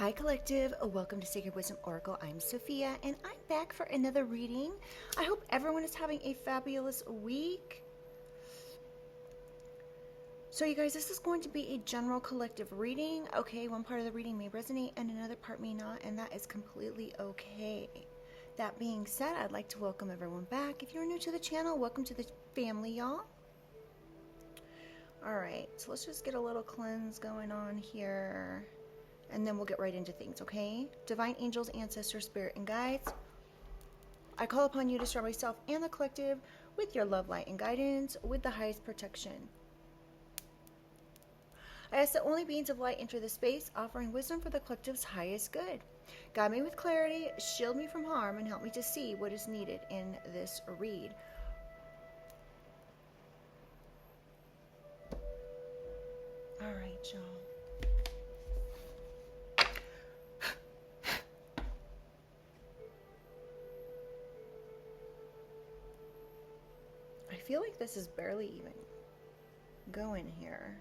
Hi Collective, welcome to Sacred Wisdom Oracle. I'm Sophia and I'm back for another reading. I hope everyone is having a fabulous week. So you guys, this is going to be a general collective reading. Okay, one part of the reading may resonate and another part may not, and that is completely okay. That being said, I'd like to welcome everyone back. If you're new to the channel, welcome to the family, y'all. Alright, so let's just get a little cleanse going on here. And then we'll get right into things, okay? Divine angels, ancestors, spirit, and guides, I call upon you to surround myself and the collective with your love, light, and guidance, with the highest protection. I ask that only beings of light enter this space, offering wisdom for the collective's highest good. Guide me with clarity, shield me from harm, and help me to see what is needed in this read. All right, y'all. I feel like this is barely even going here.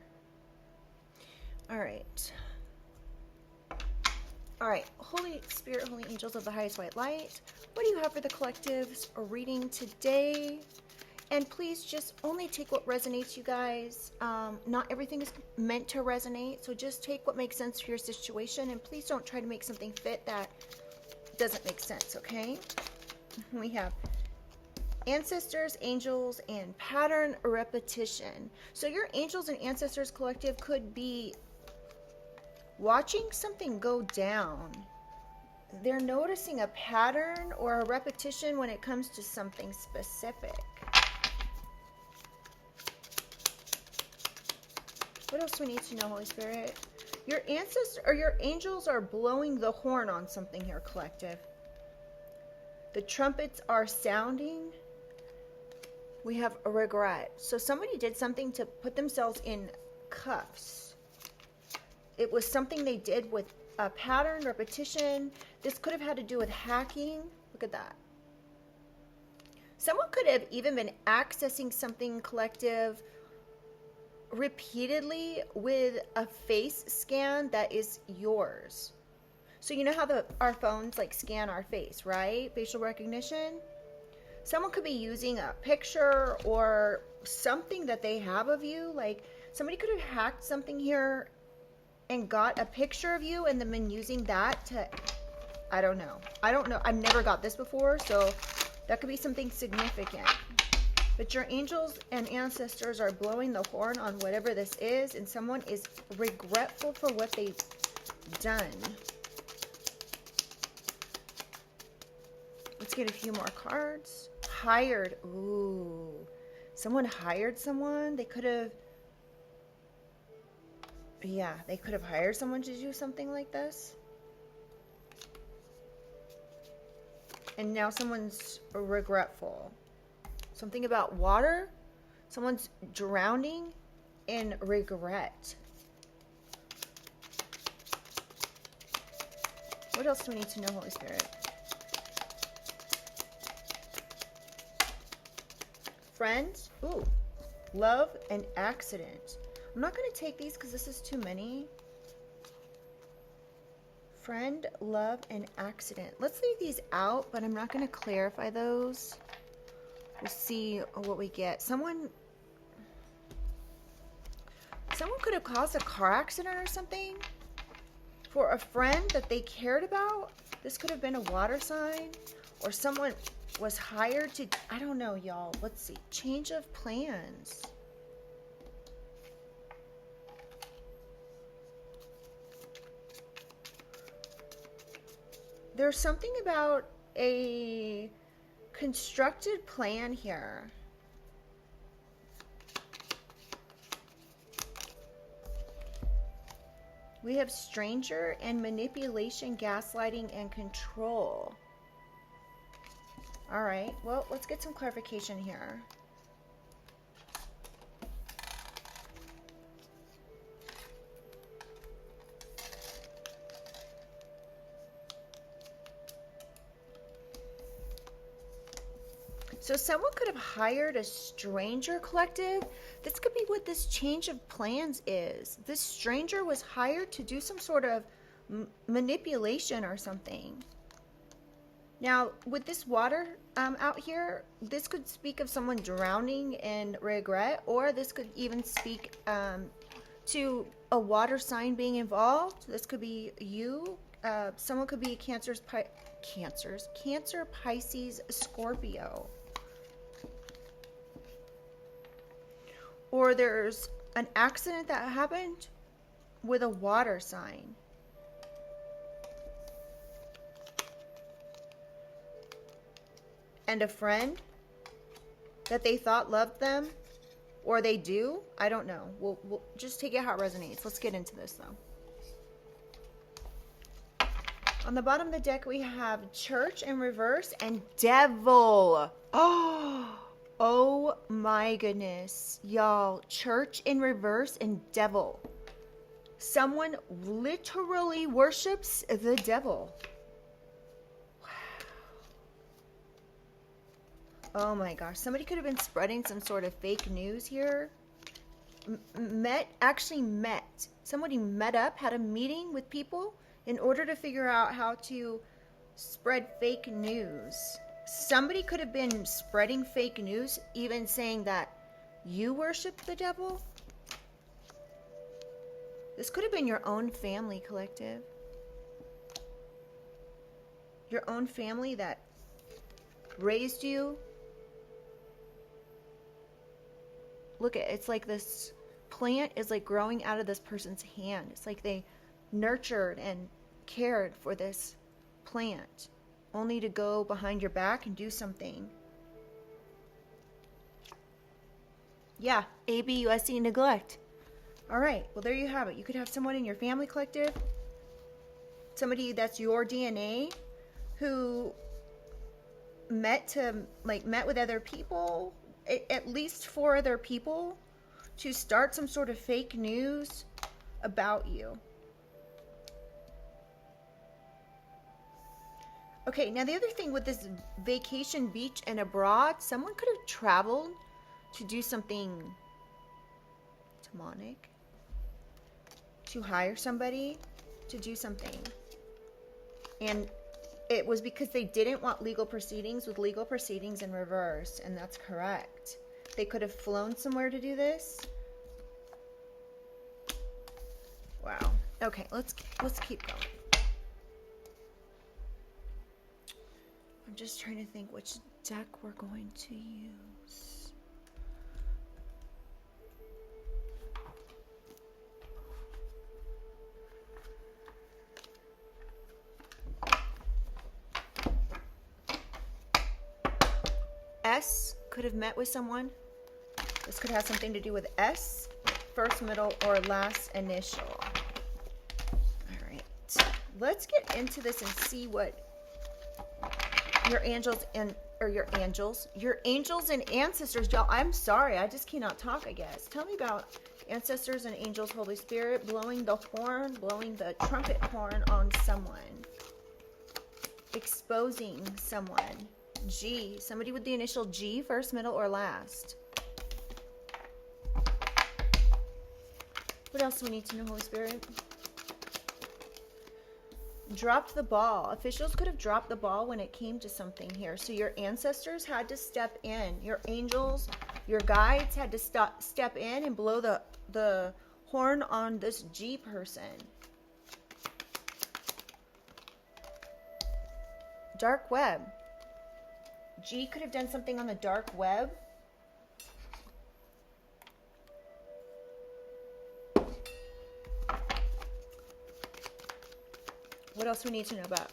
All right. Holy Spirit, holy angels of the highest white light, what do you have for the collective's reading today? And please just only take what resonates, you guys. Not everything is meant to resonate, so just take what makes sense for your situation, and please don't try to make something fit that doesn't make sense, okay? We have ancestors, angels, and pattern repetition. So your angels and ancestors collective could be watching something go down. They're noticing a pattern or a repetition when it comes to something specific. What else do we need to know, Holy Spirit? Your ancestors or your angels are blowing the horn on something here, collective. The trumpets are sounding. We have a regret. So somebody did something to put themselves in cuffs. It was something they did with a pattern, repetition. This could have had to do with hacking. Look at that. Someone could have even been accessing something, collective, repeatedly with a face scan that is yours. So you know how our phones like scan our face, right? Facial recognition. Someone could be using a picture or something that they have of you. Like somebody could have hacked something here and got a picture of you and then been using that to, I don't know. I've never got this before, so that could be something significant. But your angels and ancestors are blowing the horn on whatever this is, and someone is regretful for what they've done. Let's get a few more cards. Hired. Ooh. Someone hired someone. They could have... Yeah, they could have hired someone to do something like this. And now someone's regretful. Something about water. Someone's drowning in regret. What else do we need to know, Holy Spirit? Friends, ooh, love and accident. I'm not going to take these because this is too many. Friend, love, and accident. Let's leave these out, but I'm not going to clarify those. We'll see what we get. Someone could have caused a car accident or something for a friend that they cared about. This could have been a water sign, or someone was hired to, I don't know, y'all. Let's see. Change of plans. There's something about a constructed plan here. We have stranger and manipulation, gaslighting, and control. All right, well, let's get some clarification here. So someone could have hired a stranger, collective. This could be what this change of plans is. This stranger was hired to do some sort of manipulation or something. Now, with this water out here, this could speak of someone drowning in regret, or this could even speak to a water sign being involved. This could be you. Someone could be Cancer, Pisces, Scorpio. Or there's an accident that happened with a water sign. And a friend that they thought loved them, or they do. I don't know. We'll just take it how it resonates. Let's get into this, though. On the bottom of the deck, we have Church in reverse and Devil. Oh my goodness. Y'all, Church in reverse and Devil. Someone literally worships the devil. Oh my gosh, somebody could have been spreading some sort of fake news here. Somebody met up, had a meeting with people in order to figure out how to spread fake news. Somebody could have been spreading fake news, even saying that you worship the devil. This could have been your own family, collective. Your own family that raised you. Look at it's like this plant is like growing out of this person's hand. It's like they nurtured and cared for this plant, only to go behind your back and do something. Yeah, ABUSC neglect. All right, well, there you have it. You could have someone in your family, collective, somebody that's your DNA, who met with other people, at least 4 other people, to start some sort of fake news about you. Okay, now the other thing with this vacation, beach, and abroad, someone could have traveled to do something demonic, to hire somebody to do something. And it was because they didn't want legal proceedings, with legal proceedings in reverse, and that's correct. They could have flown somewhere to do this. Wow. Okay, let's keep going. I'm just trying to think which deck we're going to use. S could have met with someone. This could have something to do with S, first, middle, or last initial. All right. Let's get into this and see what your angels and your angels and ancestors, y'all. I'm sorry, I just cannot talk, I guess. Tell me about ancestors and angels, Holy Spirit, blowing the trumpet horn on someone, exposing someone. G, somebody with the initial G, first, middle, or last. What else do we need to know, Holy Spirit? Dropped the ball. Officials could have dropped the ball when it came to something here. So your ancestors had to step in. Your angels, your guides had to step in and blow the horn on this G person. Dark web. G could have done something on the dark web. What else we need to know about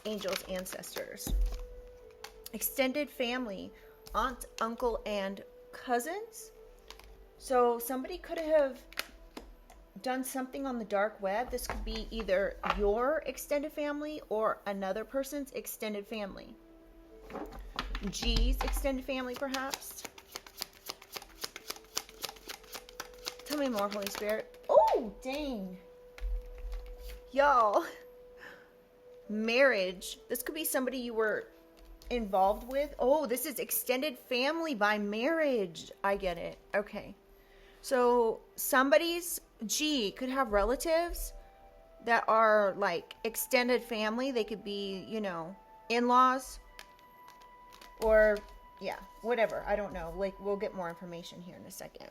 angels, ancestors? Extended family, aunt, uncle, and cousins. So somebody could have done something on the dark web. This could be either your extended family or another person's extended family. G's extended family, perhaps. Tell me more, Holy Spirit. Oh, dang. Y'all. Marriage. This could be somebody you were involved with. Oh, this is extended family by marriage. I get it. Okay. So somebody's G could have relatives that are like extended family. They could be, you know, in-laws or yeah, whatever. I don't know. Like, we'll get more information here in a second.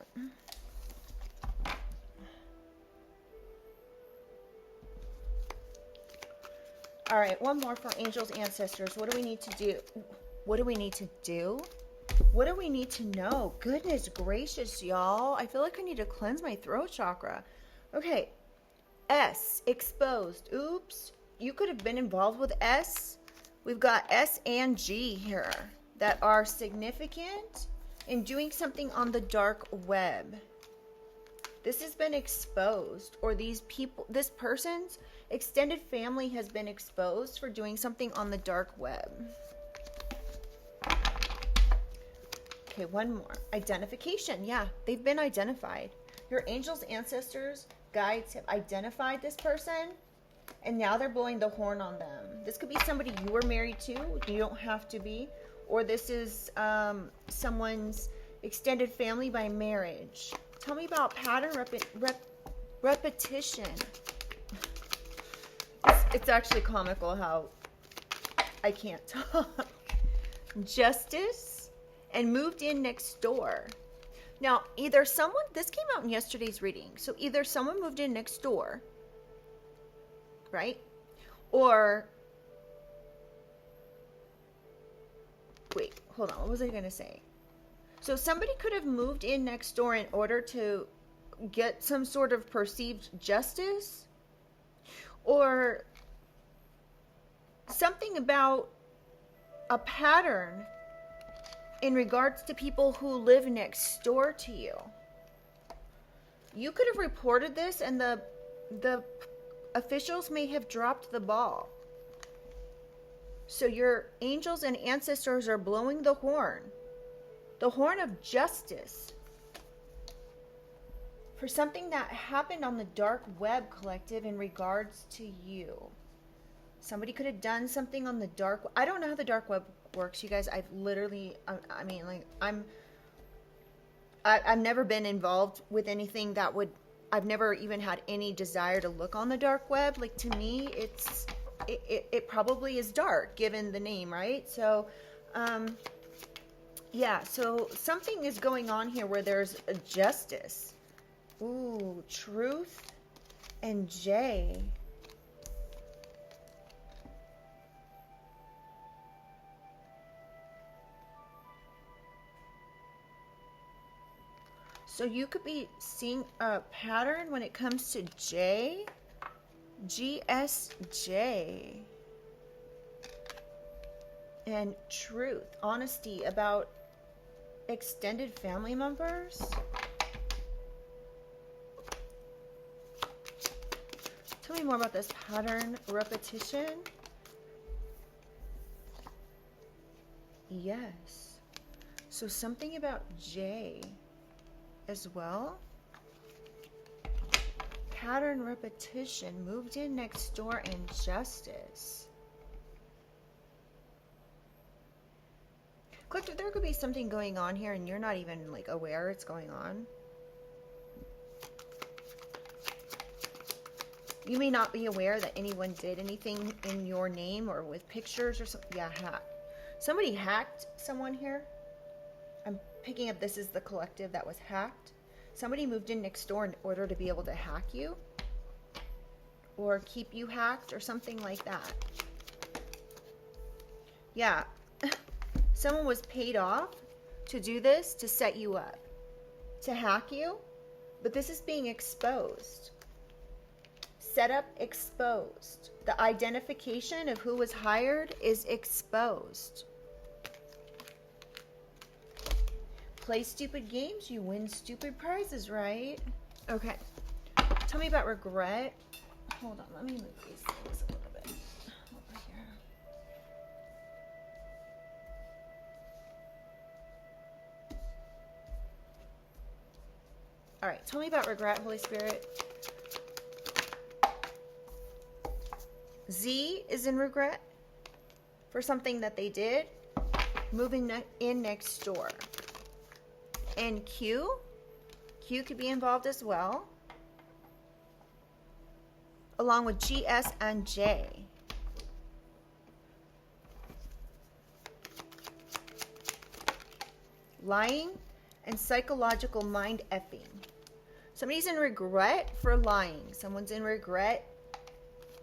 All right, one more for angels, ancestors. What do we need to do? What do we need to do? What do we need to know? Goodness gracious, y'all. I feel like I need to cleanse my throat chakra. Okay. S, exposed. Oops. You could have been involved with S. We've got S and G here that are significant in doing something on the dark web. This has been exposed, or these people, this person's extended family has been exposed for doing something on the dark web. Okay, one more. Identification. Yeah, they've been identified. Your angels, ancestors, guides have identified this person, and now they're blowing the horn on them. This could be somebody you were married to. You don't have to be. Or this is someone's extended family by marriage. Tell me about pattern repetition. It's actually comical how I can't talk. Justice and moved in next door. Now, either someone, this came out in yesterday's reading, so either someone moved in next door, right? Or, wait, hold on, what was I going to say? So somebody could have moved in next door in order to get some sort of perceived justice, or something about a pattern in regards to people who live next door to you. You could have reported this and the officials may have dropped the ball. So your angels and ancestors are blowing the horn of justice for something that happened on the dark web, collective, in regards to you. Somebody could have done something on the dark. I don't know how the dark web works, you guys. I've literally, I mean, like, I've never been involved with anything that would, I've never even had any desire to look on the dark web. Like, to me, it probably is dark given the name, right? So, yeah, so something is going on here where there's a justice. Ooh, truth and J. So you could be seeing a pattern when it comes to J, GSJ, and truth, honesty about extended family members. Tell me more about this pattern repetition. Yes. So something about J as well. Pattern repetition, moved in next door, and justice. Collective, there could be something going on here and you're not even like aware it's going on. You may not be aware that anyone did anything in your name or with pictures or something. Yeah, hack. Somebody hacked someone here. I'm picking up this is the collective that was hacked. Somebody moved in next door in order to be able to hack you or keep you hacked or something like that. Yeah. Someone was paid off to do this, to set you up, to hack you, but this is being exposed. Set up, exposed. The identification of who was hired is exposed. Play stupid games, you win stupid prizes, right? Okay. Tell me about regret. Hold on, let me move these things a little bit over here. All right, tell me about regret, Holy Spirit. Z is in regret for something that they did, moving in next door. And Q could be involved as well. along with G, S, and J. Lying and psychological mind effing. Somebody's in regret for lying. Someone's in regret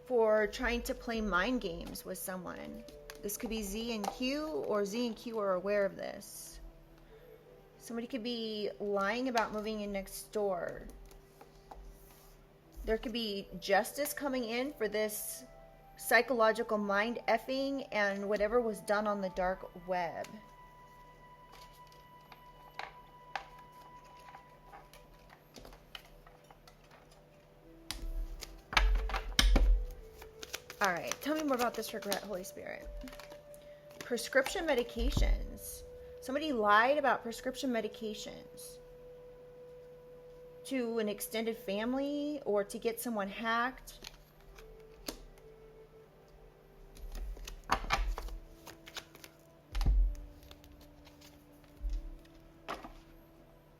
for trying to play mind games with someone. This could be Z and Q, or Z and Q are aware of this. Somebody could be lying about moving in next door. There could be justice coming in for this psychological mind effing and whatever was done on the dark web. All right, tell me more about this regret, Holy Spirit. Prescription medications. Somebody lied about prescription medications to an extended family or to get someone hacked.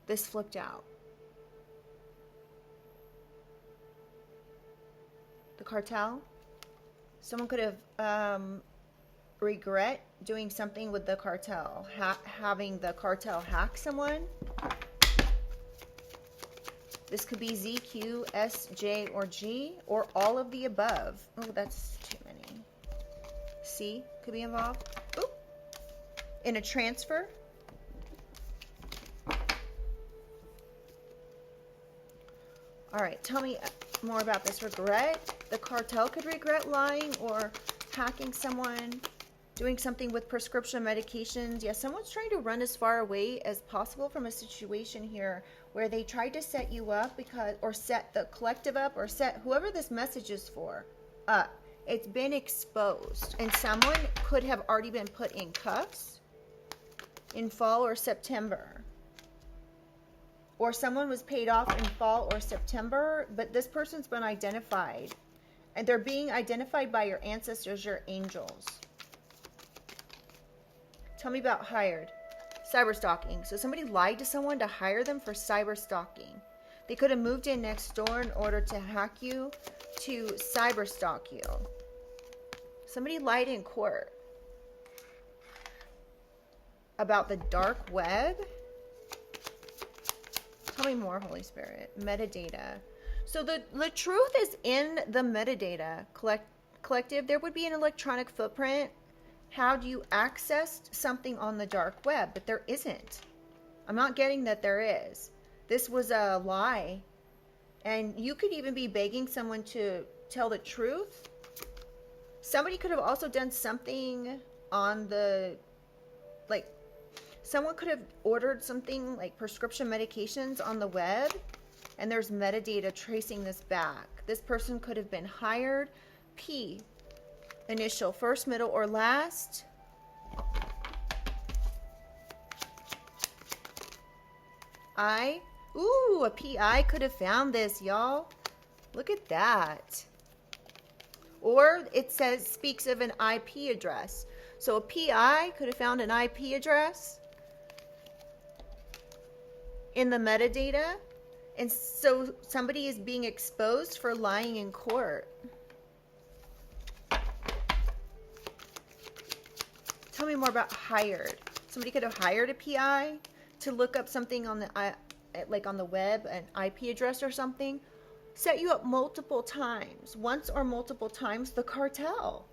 This flipped out. The cartel. Someone could have regret doing something with the cartel, having the cartel hack someone. This could be Z, Q, S, J, or G, or all of the above. Oh, that's too many. C could be involved. Ooh. In a transfer. All right, tell me more about this regret. The cartel could regret lying or hacking someone, doing something with prescription medications. Yeah, someone's trying to run as far away as possible from a situation here where they tried to set you up or set the collective up, or set whoever this message is for up. It's been exposed, and someone could have already been put in cuffs in fall or September. Or someone was paid off in fall or September, but this person's been identified. And they're being identified by your ancestors, your angels. Tell me about hired. Cyber stalking. So somebody lied to someone to hire them for cyber stalking. They could have moved in next door in order to hack you, to cyber stalk you. Somebody lied in court about the dark web. Tell me more, Holy Spirit. Metadata. So the truth is in the metadata collective. There would be an electronic footprint. How do you access something on the dark web? But there isn't. I'm not getting that there is. This was a lie. And you could even be begging someone to tell the truth. Somebody could have also done something on the, someone could have ordered something like prescription medications on the web, and there's metadata tracing this back. This person could have been hired. P, initial, first, middle, or last. I, ooh, a PI could have found this, y'all. Look at that. Or it says, speaks of an IP address. So a PI could have found an IP address in the metadata, and so somebody is being exposed for lying in court. Tell me more about hired. Somebody could have hired a PI to look up something on the on the web, an IP address or something. Set you up multiple times, once or multiple times. The cartel.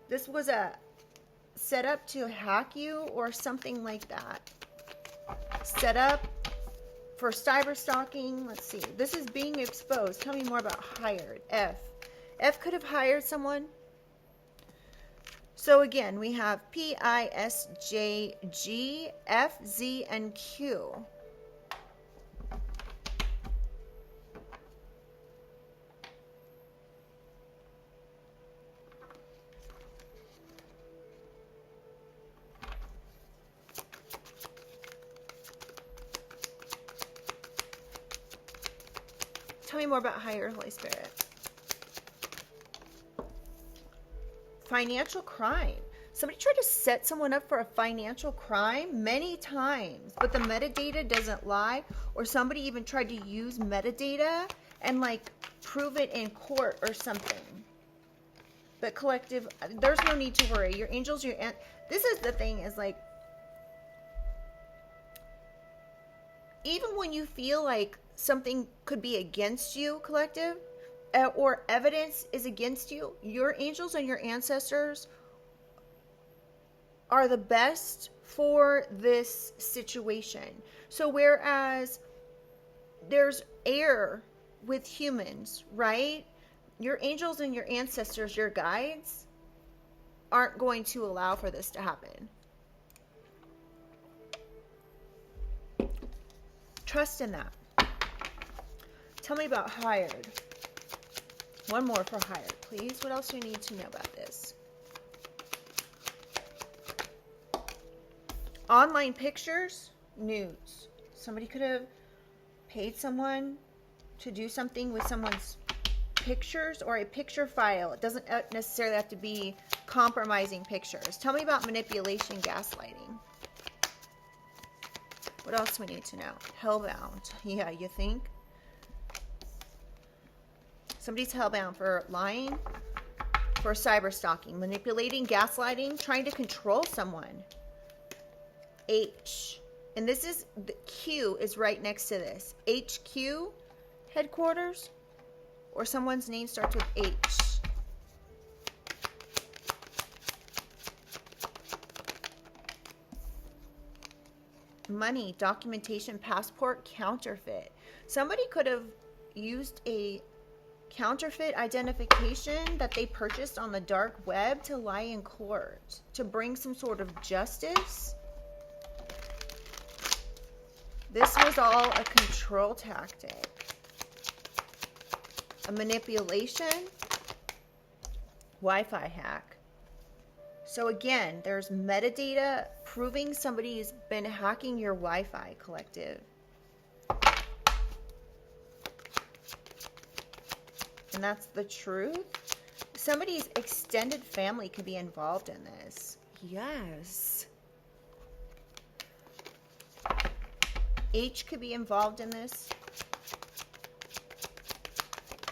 This was a set up to hack you or something like that. Set up for cyber stalking. Let's see. This is being exposed. Tell me more about hired. F. F could have hired someone. So again, we have P, I, S, J, G, F, Z, and Q. Tell me more about higher, Holy Spirit. Financial crime. Somebody tried to set someone up for a financial crime many times, but the metadata doesn't lie, or somebody even tried to use metadata and like prove it in court or something. But collective, there's no need to worry. Your angels, this is the thing, is like, even when you feel like something could be against you, collective, or evidence is against you, your angels and your ancestors are the best for this situation. So whereas there's air with humans, right? Your angels and your ancestors, your guides, aren't going to allow for this to happen. Trust in that. Tell me about hired. One more for hired, please. What else do you need to know about this? Online pictures, nudes. Somebody could have paid someone to do something with someone's pictures or a picture file. It doesn't necessarily have to be compromising pictures. Tell me about manipulation, gaslighting. What else do we need to know? Hellbound. Yeah, you think? Somebody's hellbound for lying, for cyber stalking, manipulating, gaslighting, trying to control someone. H. And this is, the Q is right next to this. HQ, headquarters, or someone's name starts with H. Money, documentation, passport, counterfeit. Somebody could have used a counterfeit identification that they purchased on the dark web to lie in court, to bring some sort of justice. This was all a control tactic. A manipulation, Wi-Fi hack. So again, there's metadata proving somebody's been hacking your Wi-Fi, collective. And that's the truth. Somebody's extended family could be involved in this. Yes. H could be involved in this.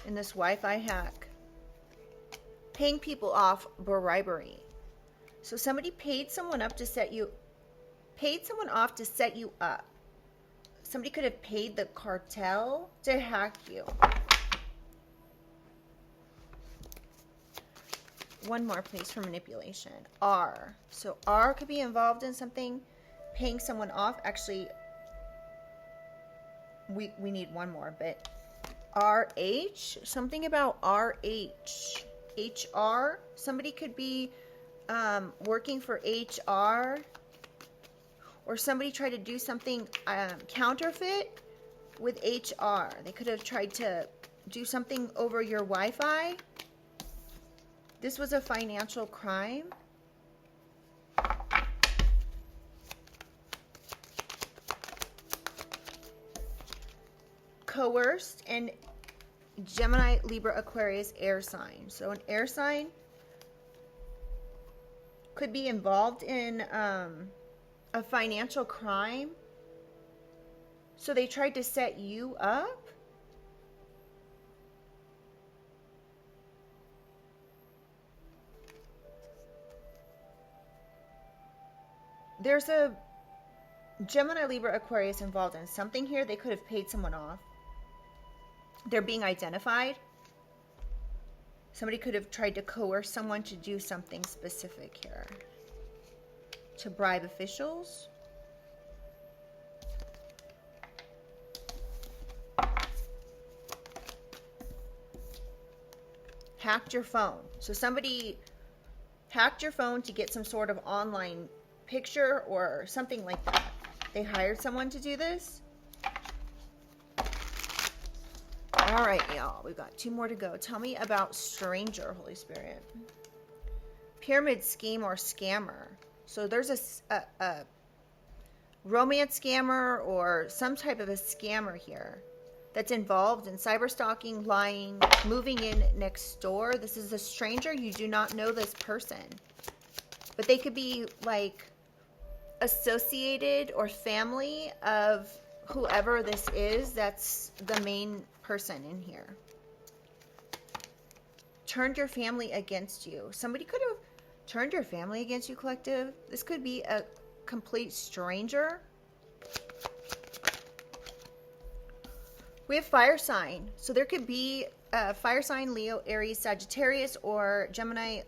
In this Wi-Fi hack. Paying people off, bribery. So somebody paid someone off to set you up. Somebody could have paid the cartel to hack you. One more, please, for manipulation. R. So R could be involved in something, paying someone off. Actually, we need one more, but RH, something about RH. HR, somebody could be working for HR, or somebody tried to do something counterfeit with HR. They could have tried to do something over your Wi-Fi. This was a financial crime. Coerced, and Gemini, Libra, Aquarius, air sign. So an air sign could be involved in a financial crime. So they tried to set you up. There's a Gemini, Libra, Aquarius involved in something here. They could have paid someone off. They're being identified. Somebody could have tried to coerce someone to do something specific here. To bribe officials. Hacked your phone. So somebody hacked your phone to get some sort of online picture or something like that. They hired someone to do this. All right, y'all. We've got 2 more to go. Tell me about stranger, Holy Spirit. Pyramid scheme or scammer. So there's a romance scammer or some type of a scammer here that's involved in cyber stalking, lying, moving in next door. This is a stranger. You do not know this person. But they could be like associated or family of whoever this is that's the main person in here. Turned your family against you. Somebody could have turned your family against you, collective. This could be a complete stranger. We have fire sign. So there could be a fire sign, Leo, Aries, Sagittarius, or Gemini,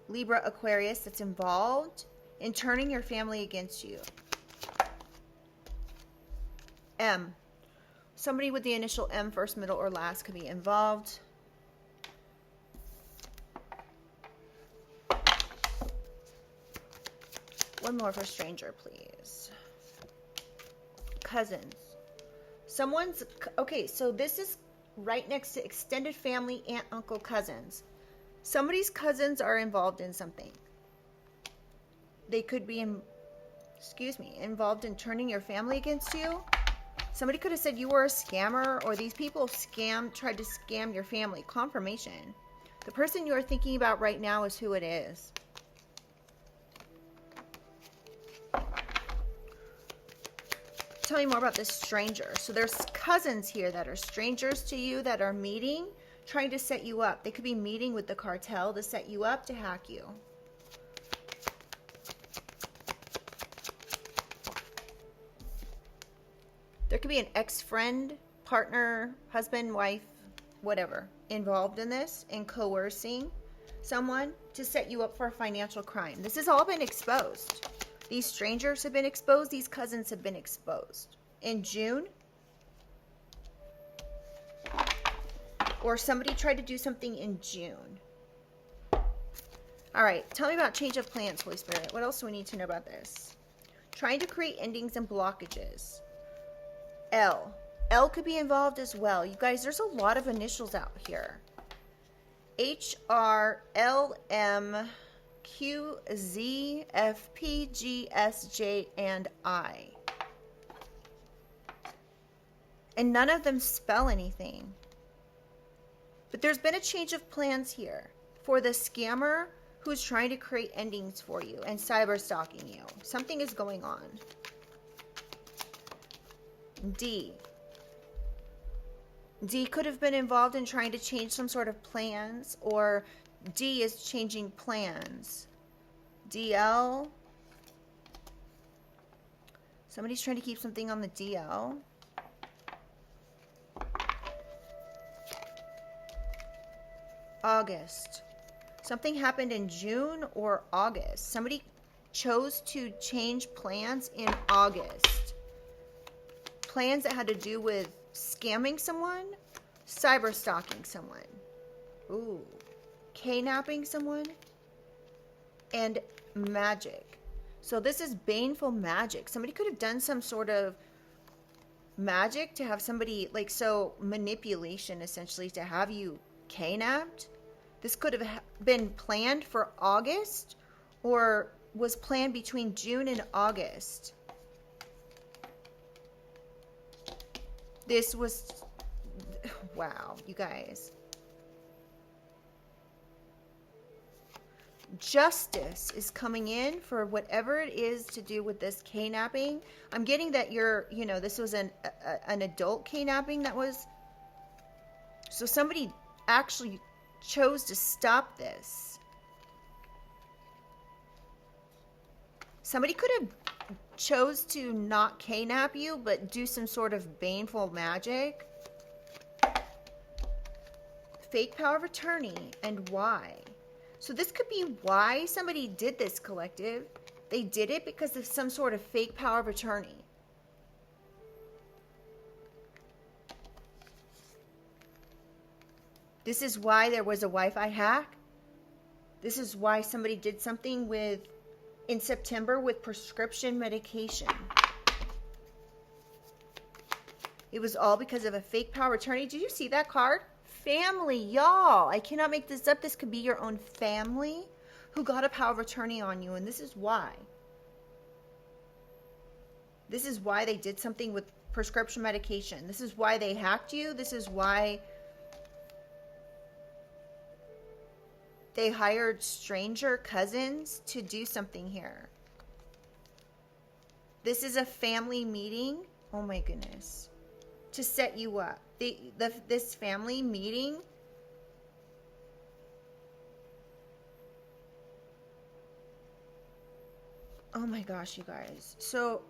Libra, Aquarius that's involved in turning your family against you. M. Somebody with the initial M, first, middle, or last, could be involved. One more for stranger, please. Cousins. Someone's, okay, so this is right next to extended family, aunt, uncle, cousins. Somebody's cousins are involved in something. They could be, involved in turning your family against you. Somebody could have said you were a scammer, or these people tried to scam your family. Confirmation. The person you are thinking about right now is who it is. Tell me more about this stranger. So there's cousins here that are strangers to you that are meeting, trying to set you up. They could be meeting with the cartel to set you up, to hack you. There could be an ex-friend, partner, husband, wife, whatever, involved in this and coercing someone to set you up for a financial crime. This has all been exposed. These strangers have been exposed. These cousins have been exposed. In June, or somebody tried to do something in June. All right, tell me about change of plans, Holy Spirit. What else do we need to know about this? Trying to create endings and blockages. L. L could be involved as well. You guys, there's a lot of initials out here. H, R, L, M, Q, Z, F, P, G, S, J, and I. And none of them spell anything. But there's been a change of plans here for the scammer who's trying to create endings for you and cyber stalking you. Something is going on. D. D could have been involved in trying to change some sort of plans, or D is changing plans. DL. Somebody's trying to keep something on the DL. August. Something happened in June or August. Somebody chose to change plans in August. Plans that had to do with scamming someone, cyber stalking someone, ooh, kidnapping someone, and magic. So this is baneful magic. Somebody could have done some sort of magic to have somebody, like, so manipulation essentially to have you kidnapped. This could have been planned for August, or was planned between June and August. This was, wow, you guys. Justice is coming in for whatever it is to do with this kidnapping. I'm getting that this was an adult kidnapping that was, so somebody actually chose to stop this. Somebody could have chose to not kidnap you, but do some sort of baneful magic. Fake power of attorney, and why. So this could be why somebody did this, collective. They did it because of some sort of fake power of attorney. This is why there was a Wi-Fi hack. This is why somebody did something in September with prescription medication. It was all because of a fake power of attorney. Did you see that card? Family, y'all. I cannot make this up. This could be your own family who got a power of attorney on you, and this is why. This is why they did something with prescription medication. This is why they hacked you. This is why they hired stranger cousins to do something here. This is a family meeting. Oh my goodness. To set you up. this family meeting, oh my gosh, you guys. So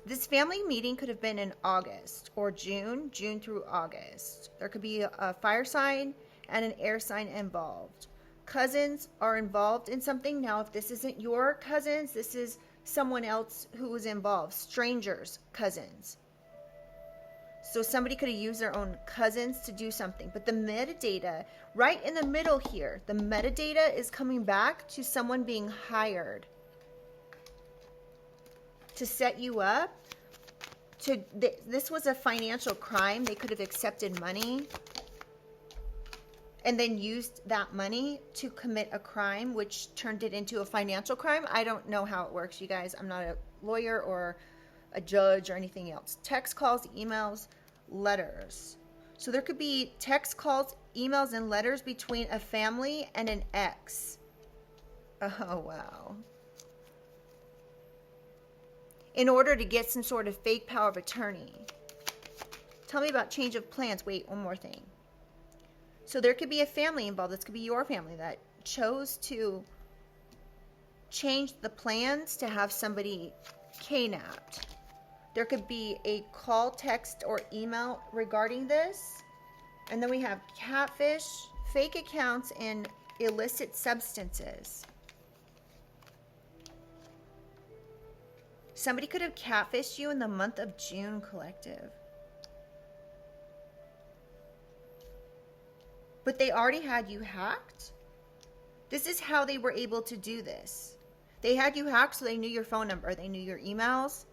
this family meeting could have been in August or June through August. There could be a fire sign and an air sign involved. Cousins are involved in something. Now, if this isn't your cousins, this is someone else who was involved. Strangers, cousins. So somebody could have used their own cousins to do something. But the metadata, right in the middle here, the metadata is coming back to someone being hired to set you up. This was a financial crime. They could have accepted money and then used that money to commit a crime, which turned it into a financial crime. I don't know how it works, you guys. I'm not a lawyer or a judge or anything else. Text calls, emails, letters. So there could be text calls, emails, and letters between a family and an ex. Oh, wow. In order to get some sort of fake power of attorney. Tell me about change of plans. Wait, one more thing. So there could be a family involved. This could be your family that chose to change the plans to have somebody kidnapped. There could be a call, text, or email regarding this. And then we have catfish, fake accounts, and illicit substances. Somebody could have catfished you in the month of June, collective. But they already had you hacked. This is how they were able to do this. They had you hacked, so they knew your phone number. They knew your emails.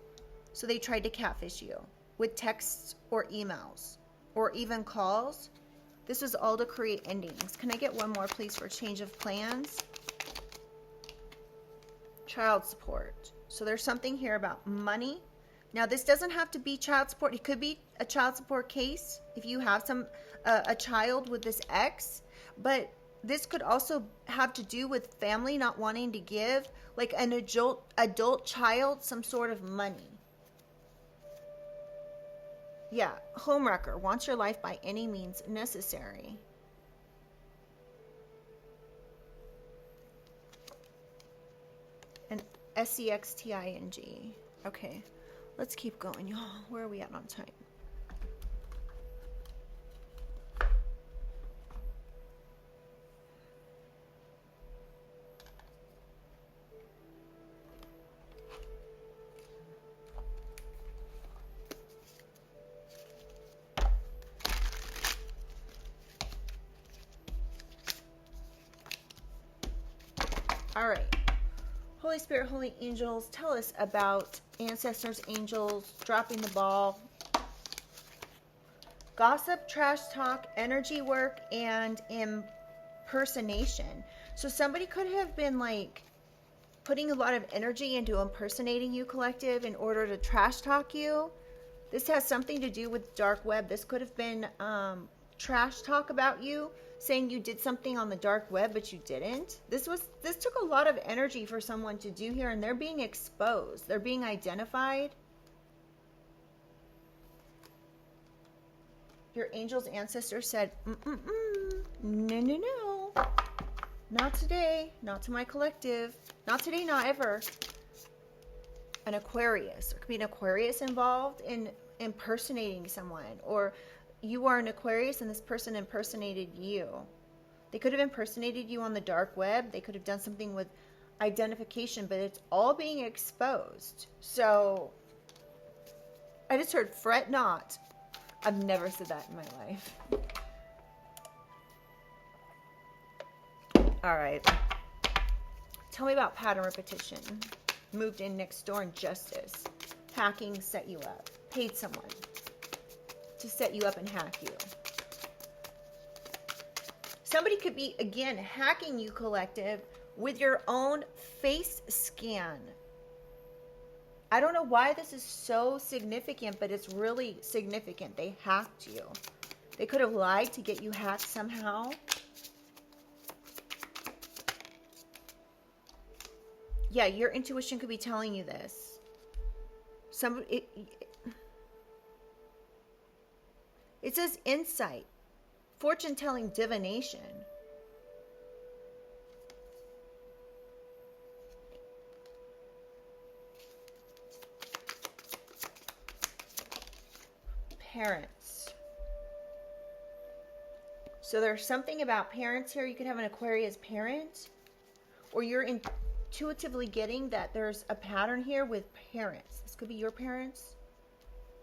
So they tried to catfish you with texts or emails or even calls. This was all to create endings. Can I get one more, please, for change of plans? Child support. So there's something here about money. Now, this doesn't have to be child support. It could be a child support case if you have a child with this ex. But this could also have to do with family not wanting to give, like an adult child, some sort of money. Yeah, homewrecker wants your life by any means necessary. And SEXTING. Okay, let's keep going, y'all. Where are we at on time? All right. Holy Spirit, Holy Angels, tell us about ancestors, angels, dropping the ball, gossip, trash talk, energy work, and impersonation. So somebody could have been like putting a lot of energy into impersonating you, collective, in order to trash talk you. This has something to do with dark web. This could have been trash talk about you, saying you did something on the dark web but you didn't. This took a lot of energy for someone to do here, and they're being exposed. They're being identified. Your angel's ancestor said, no, not today, not to my collective, not today, not ever. An Aquarius. There could be an Aquarius involved in impersonating someone, or you are an Aquarius and this person impersonated you. They could have impersonated you on the dark web. They could have done something with identification, but it's all being exposed. So I just heard fret not. I've never said that in my life. All right. Tell me about pattern repetition. Moved in next door, injustice. Hacking set you up. Paid someone to set you up and hack you. Somebody could be, again, hacking you, collective, with your own face scan. I don't know why this is so significant, but it's really significant. They hacked you. They could have lied to get you hacked somehow. Yeah, your intuition could be telling you this. It says insight, fortune telling, divination. Parents. So there's something about parents here. You could have an Aquarius parent, or you're intuitively getting that there's a pattern here with parents. This could be your parents.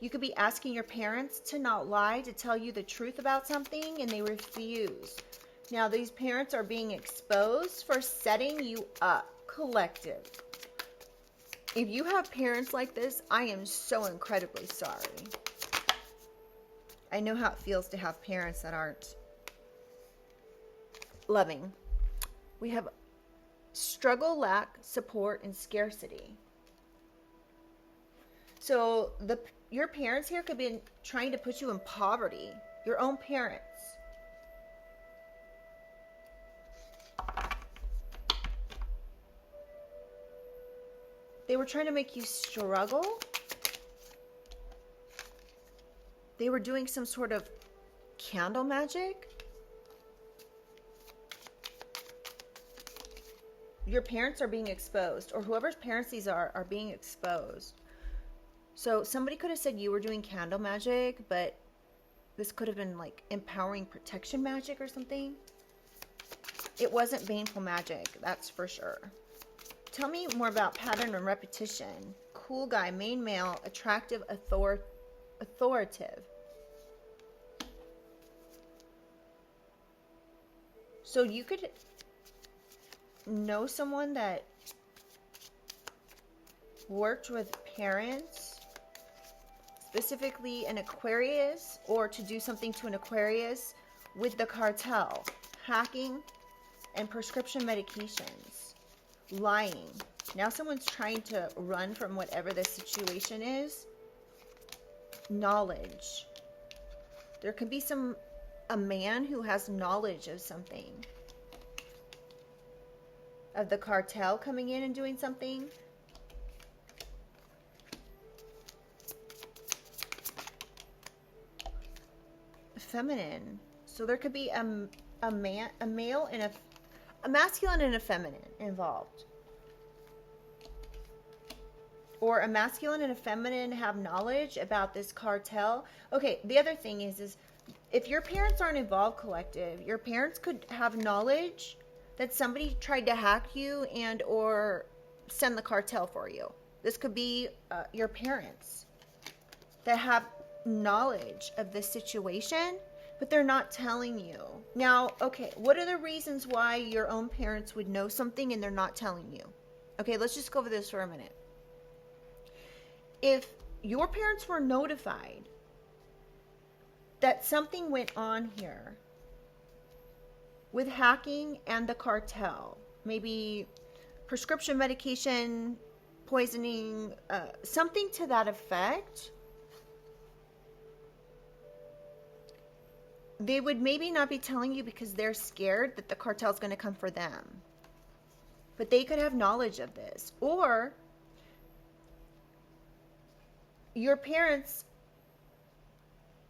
You could be asking your parents to not lie, to tell you the truth about something, and they refuse. Now, these parents are being exposed for setting you up, collective. If you have parents like this, I am so incredibly sorry. I know how it feels to have parents that aren't loving. We have struggle, lack, support, and scarcity. So your parents here could be trying to put you in poverty. Your own parents. They were trying to make you struggle. They were doing some sort of candle magic. Your parents are being exposed, or whoever's parents these are being exposed. So somebody could have said you were doing candle magic, but this could have been like empowering protection magic or something. It wasn't baneful magic, that's for sure. Tell me more about pattern and repetition. Cool guy, main male, attractive, authoritative. So you could know someone that worked with parents, specifically an Aquarius, or to do something to an Aquarius with the cartel, hacking, and prescription medications, lying. Now someone's trying to run from whatever the situation is. Knowledge. There could be a man who has knowledge of something, of the cartel coming in and doing something. Feminine. So there could be a male and a masculine and a feminine involved. Or a masculine and a feminine have knowledge about this cartel. Okay, the other thing is if your parents aren't involved, collective, your parents could have knowledge that somebody tried to hack you and or send the cartel for you. This could be your parents that have knowledge of this situation, but they're not telling you. Now, okay, what are the reasons why your own parents would know something and they're not telling you? Okay, let's just go over this for a minute. If your parents were notified that something went on here with hacking and the cartel, maybe prescription medication, poisoning, something to that effect, they would maybe not be telling you because they're scared that the cartel's going to come for them. But they could have knowledge of this. Or your parents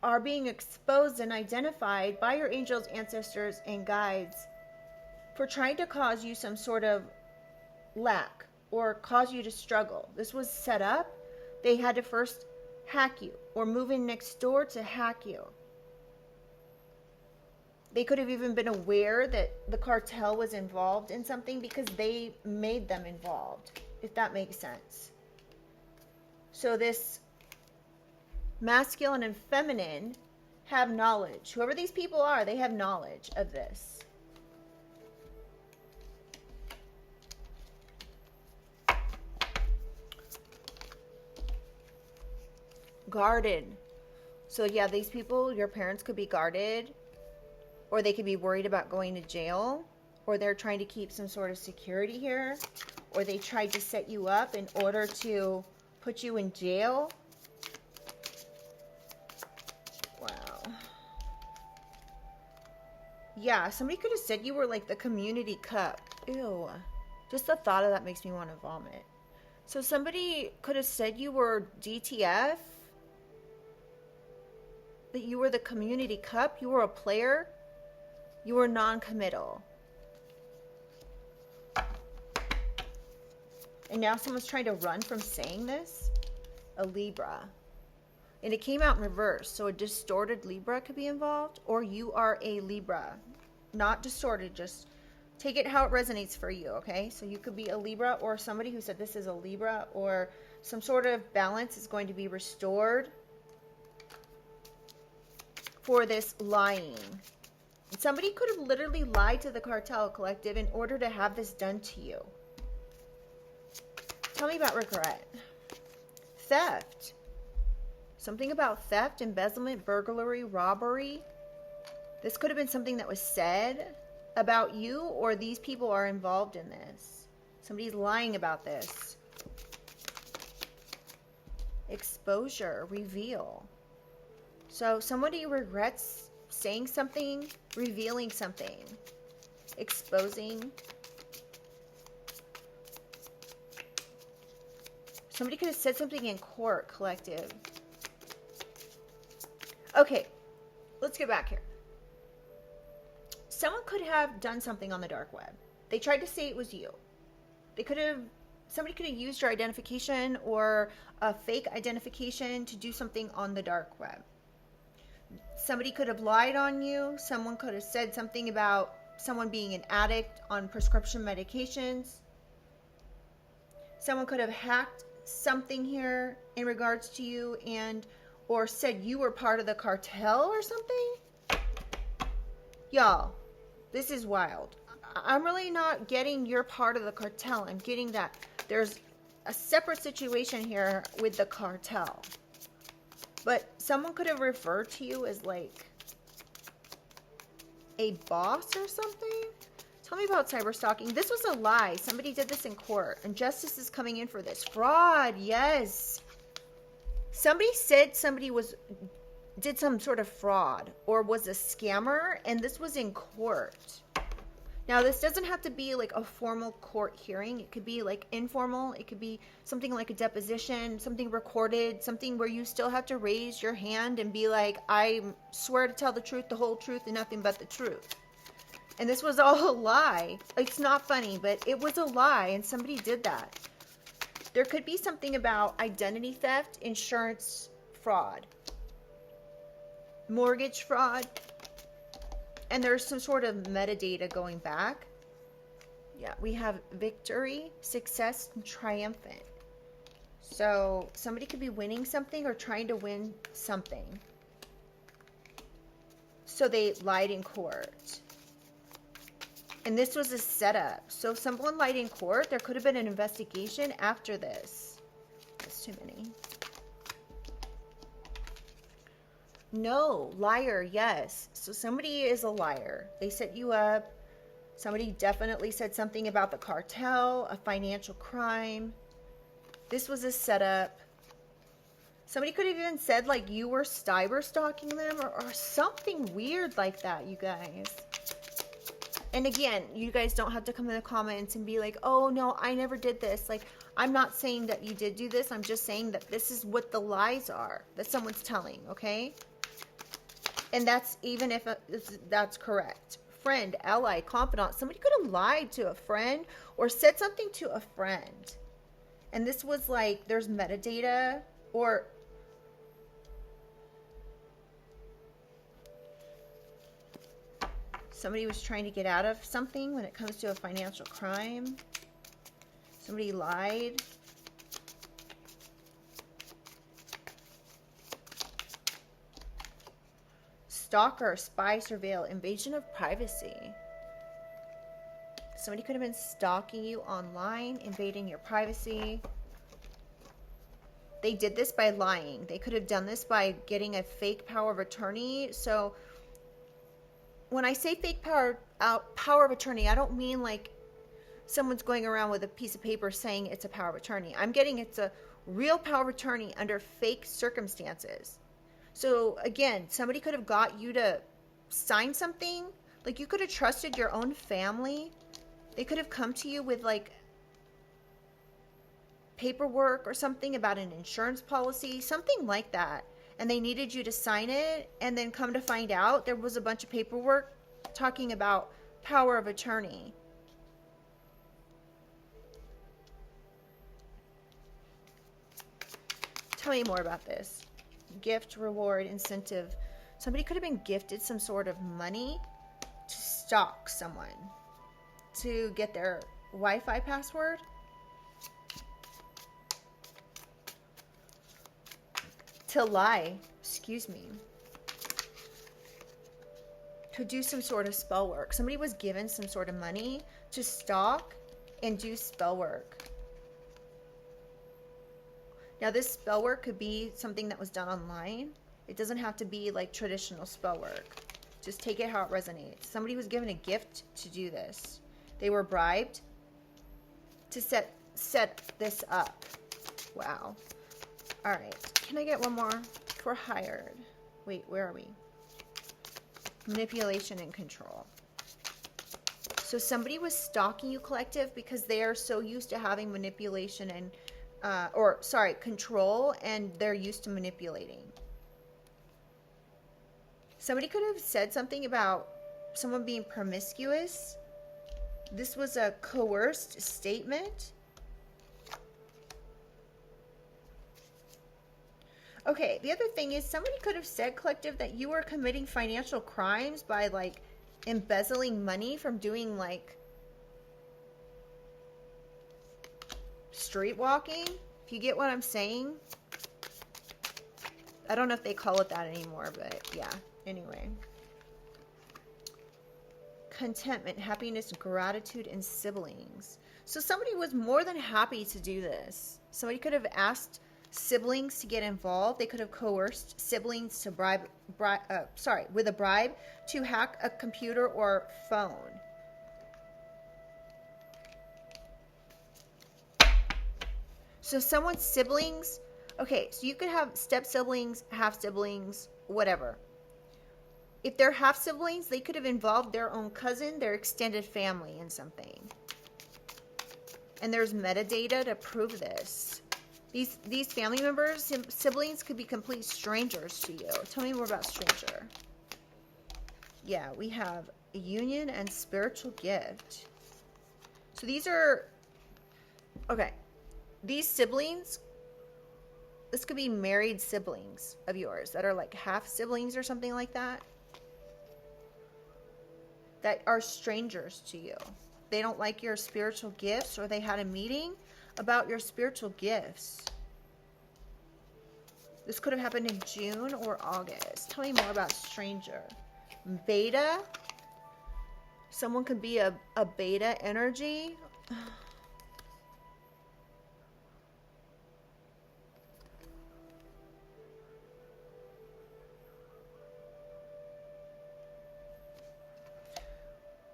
are being exposed and identified by your angels, ancestors, and guides for trying to cause you some sort of lack or cause you to struggle. This was set up. They had to first hack you or move in next door to hack you. They could have even been aware that the cartel was involved in something because they made them involved, if that makes sense. So this masculine and feminine have knowledge. Whoever these people are, they have knowledge of this. Guarded. So yeah, these people, your parents could be guarded, or they could be worried about going to jail, or they're trying to keep some sort of security here, or they tried to set you up in order to put you in jail. Wow. Yeah, somebody could have said you were like the community cup. Ew. Just the thought of that makes me want to vomit. So somebody could have said you were DTF. that you were the community cup, you were a player, you were non-committal. And now someone's trying to run from saying this. A Libra. And it came out in reverse. So a distorted Libra could be involved. Or you are a Libra. Not distorted. Just take it how it resonates for you. Okay. So you could be a Libra or somebody who said this is a Libra. Or some sort of balance is going to be restored for this lying. Somebody could have literally lied to the cartel collective in order to have this done to you. Tell me about regret. Theft. Something about theft, embezzlement, burglary, robbery. This could have been something that was said about you, or these people are involved in this. Somebody's lying about this. Exposure, reveal. So somebody regrets saying something, revealing something, exposing. Somebody could have said something in court, collective. Okay, let's get back here. Someone could have done something on the dark web. They tried to say it was you. Somebody could have used your identification or a fake identification to do something on the dark web. Somebody could have lied on you. Someone could have said something about someone being an addict on prescription medications. Someone could have hacked something here in regards to you or said you were part of the cartel or something. Y'all, this is wild. I'm really not getting you're part of the cartel. I'm getting that there's a separate situation here with the cartel. But someone could have referred to you as like a boss or something. Tell me about cyber stalking. This was a lie. Somebody did this in court, and justice is coming in for this. Fraud, yes. Somebody said somebody did some sort of fraud or was a scammer, and this was in court. Now, this doesn't have to be like a formal court hearing. It could be like informal. It could be something like a deposition, something recorded, something where you still have to raise your hand and be like, I swear to tell the truth, the whole truth, and nothing but the truth. And this was all a lie. It's not funny, but it was a lie, and somebody did that. There could be something about identity theft, insurance fraud, mortgage fraud, and there's some sort of metadata going back. Yeah, we have victory, success, and triumphant. So somebody could be winning something or trying to win something. So they lied in court. And this was a setup. So if someone lied in court, there could have been an investigation after this. That's too many. No, liar, yes. So somebody is a liar. They set you up. Somebody definitely said something about the cartel, a financial crime. This was a setup. Somebody could have even said like you were cyber stalking them or something weird like that, you guys. And again, you guys don't have to come in the comments and be like, oh, no, I never did this. Like, I'm not saying that you did do this. I'm just saying that this is what the lies are that someone's telling, okay? And that's even if that's correct. Friend, ally, confidant. Somebody could have lied to a friend or said something to a friend. And this was like, there's metadata or... Somebody was trying to get out of something when it comes to a financial crime. Somebody lied. Stalker, spy, surveil, invasion of privacy. Somebody could have been stalking you online, invading your privacy. They did this by lying. They could have done this by getting a fake power of attorney. So when I say fake power of attorney, I don't mean like someone's going around with a piece of paper saying it's a power of attorney. I'm getting it's a real power of attorney under fake circumstances. So again, somebody could have got you to sign something. Like you could have trusted your own family. They could have come to you with like paperwork or something about an insurance policy, something like that. and they needed you to sign it, and then come to find out there was a bunch of paperwork talking about power of attorney. Tell me more about this. Gift, reward, incentive. Somebody could have been gifted some sort of money to stalk someone, to get their Wi-Fi password. To lie, excuse me. To do some sort of spell work. Somebody was given some sort of money to stalk and do spell work. Now, this spell work could be something that was done online. It doesn't have to be like traditional spell work. Just take it how it resonates. Somebody was given a gift to do this. They were bribed to set this up. Wow. All right. Can I get one more for hired? Wait, where are we? Manipulation and control. So somebody was stalking you, collective, because they are so used to having manipulation and control, and they're used to manipulating. Somebody could have said something about someone being promiscuous. This was a coerced statement. Okay, the other thing is somebody could have said, collective, that you were committing financial crimes by like embezzling money from doing like street walking, if you get what I'm saying. I don't know if they call it that anymore, but yeah, anyway. Contentment, happiness, gratitude, and siblings. So somebody was more than happy to do this. Somebody could have asked siblings to get involved. They could have coerced siblings to with a bribe to hack a computer or phone. So someone's siblings, okay, so you could have step siblings, half siblings, whatever. If they're half siblings, they could have involved their own cousin, their extended family in something. And there's metadata to prove this. These family members, siblings, could be complete strangers to you. Tell me more about stranger. Yeah, we have a union and spiritual gift. So these are, okay. These siblings, this could be married siblings of yours that are like half siblings or something like that, that are strangers to you. They don't like your spiritual gifts, or they had a meeting about your spiritual gifts. This could have happened in June or August. Tell me more about stranger. Beta. Someone could be a beta energy.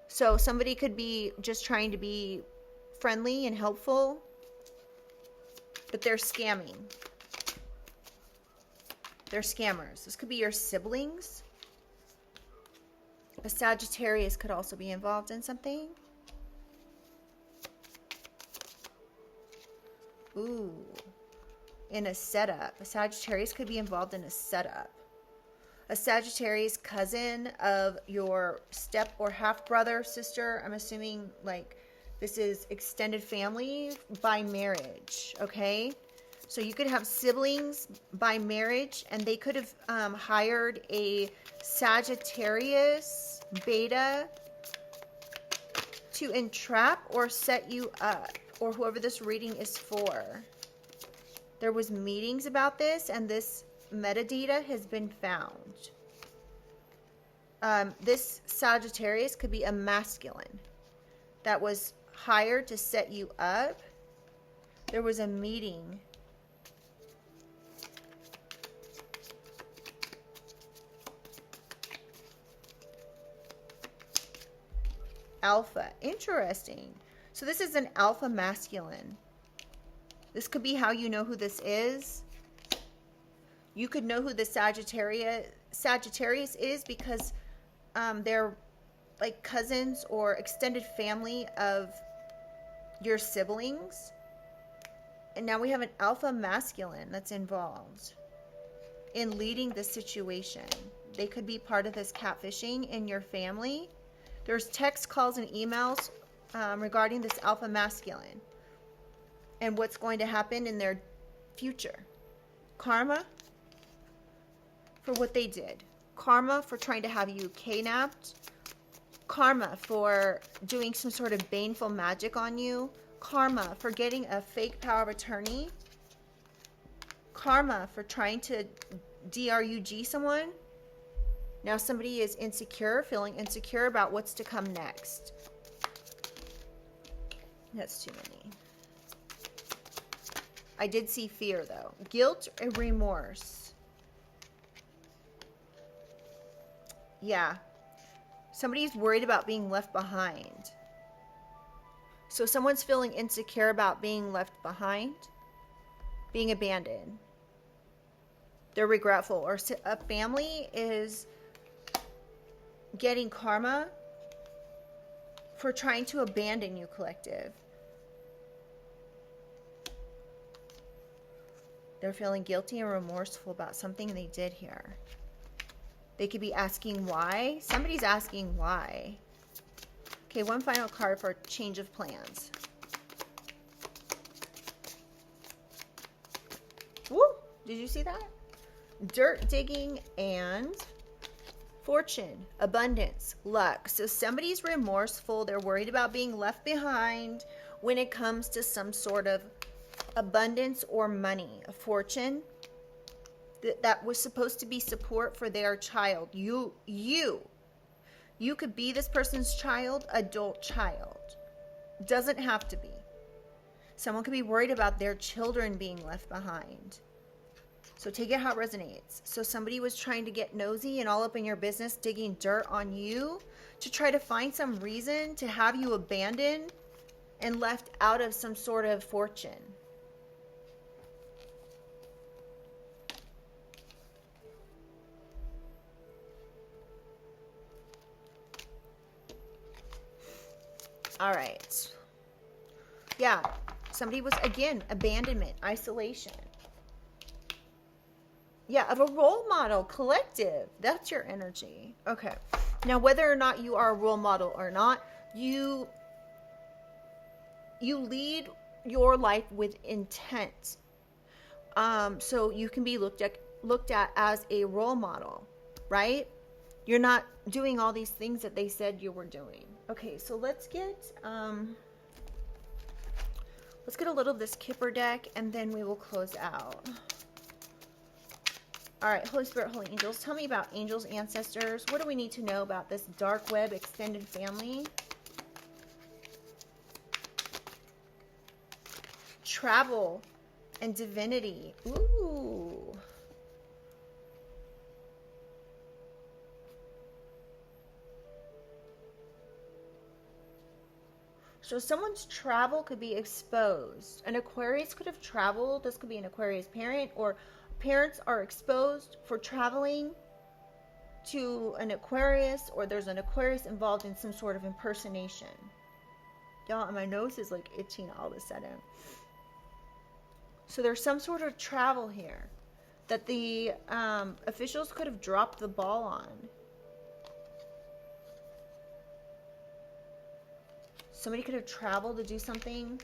So somebody could be just trying to be friendly and helpful, but they're scamming. They're scammers. This could be your siblings. A Sagittarius could also be involved in something. Ooh. In a setup. A Sagittarius could be involved in a setup. A Sagittarius cousin of your step or half brother, sister. I'm assuming like this is extended family by marriage, okay? So you could have siblings by marriage, and they could have hired a Sagittarius beta to entrap or set you up, or whoever this reading is for. There was meetings about this, and this metadata has been found. This Sagittarius could be a masculine that was hired to set you up. There was a meeting. Alpha. Interesting. So this is an alpha masculine. This could be how you know who this is. You could know who the Sagittarius is because they're like cousins or extended family of your siblings. And now we have an alpha masculine that's involved. in leading this situation. They could be part of this catfishing in your family. There's text, calls, and emails regarding this alpha masculine and what's going to happen in their future. Karma for what they did. Karma for trying to have you kidnapped. Karma for doing some sort of baneful magic on you. Karma for getting a fake power of attorney. Karma for trying to DRUG someone. Now somebody is insecure, feeling insecure about what's to come next. That's too many. I did see fear though. Guilt and remorse. Yeah. Somebody's worried about being left behind. So someone's feeling insecure about being left behind, being abandoned. They're regretful, or a family is getting karma for trying to abandon you, collective. They're feeling guilty and remorseful about something they did here. They could be asking why. Somebody's asking why. Okay, one final card for change of plans. Woo! Did you see that? Dirt digging and fortune, abundance, luck. So somebody's remorseful. They're worried about being left behind when it comes to some sort of abundance or money, a fortune that was supposed to be support for their child. You could be this person's child, adult child. Doesn't have to be. Someone could be worried about their children being left behind. So take it how it resonates. So somebody was trying to get nosy and all up in your business, digging dirt on you to try to find some reason to have you abandoned and left out of some sort of fortune. All right. Yeah. Somebody was, again, abandonment, isolation. Yeah, of a role model, collective. That's your energy. Okay. Now, whether or not you are a role model or not, you lead your life with intent. So you can be looked at as a role model, right? You're not doing all these things that they said you were doing. Okay, so let's get a little of this Kipper deck, and then we will close out. All right, Holy Spirit, Holy Angels, tell me about angels, ancestors. What do we need to know about this dark web extended family? Travel and divinity. Ooh. So someone's travel could be exposed. An Aquarius could have traveled. This could be an Aquarius parent, or parents are exposed for traveling to an Aquarius, or there's an Aquarius involved in some sort of impersonation. Y'all, my nose is like itching all of a sudden. So there's some sort of travel here that the officials could have dropped the ball on. Somebody could have traveled to do something,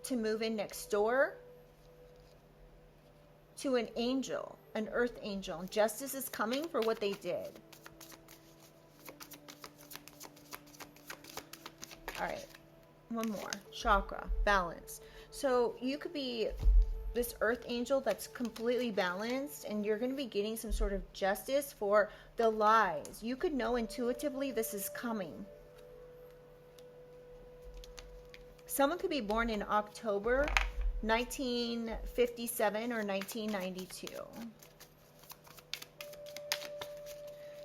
to move in next door to an angel, an earth angel. Justice is coming for what they did. All right, one more. Chakra, balance. So you could be this earth angel that's completely balanced, and you're going to be getting some sort of justice for the lies. You could know intuitively this is coming. Someone could be born in October 1957 or 1992.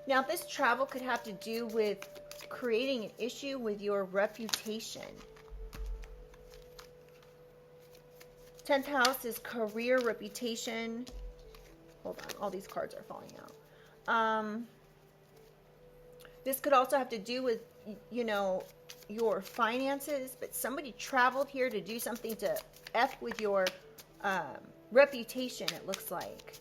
Now, this travel could have to do with creating an issue with your reputation. 10th house is career, reputation. Hold on, all these cards are falling out. This could also have to do with, you know, your finances, but somebody traveled here to do something to F with your reputation, it looks like.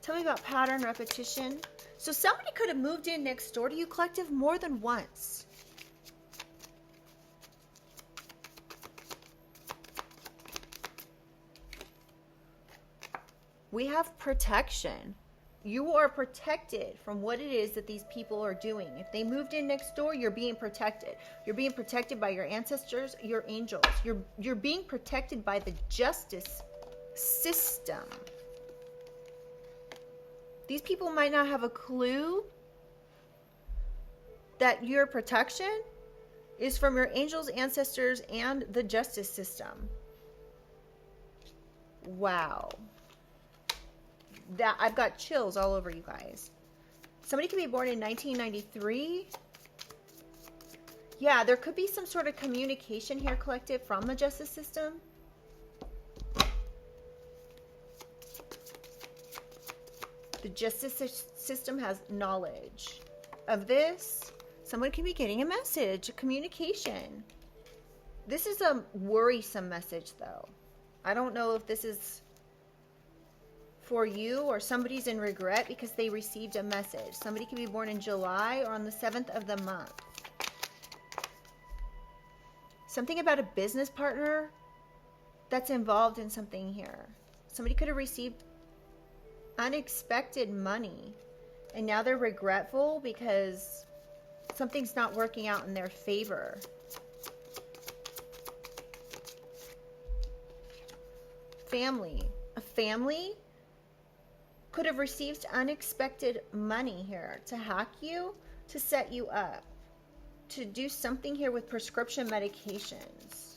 Tell me about pattern repetition. So somebody could have moved in next door to you, collective, more than once. We have protection. You are protected from what it is that these people are doing. If they moved in next door, you're being protected. You're being protected by your ancestors, your angels. You're being protected by the justice system. These people might not have a clue that your protection is from your angels, ancestors, and the justice system. Wow. That I've got chills all over you guys. Somebody could be born in 1993. Yeah, there could be some sort of communication here, collective, from the justice system. The justice system has knowledge of this. Someone can be getting a message, a communication. This is a worrisome message, though. I don't know if this is for you or somebody's in regret because they received a message. Somebody could be born in July or on the 7th of the month. Something about a business partner that's involved in something here. Somebody could have received unexpected money and now they're regretful because something's not working out in their favor. Family. A family could have received unexpected money here to hack you, to set you up, to do something here with prescription medications.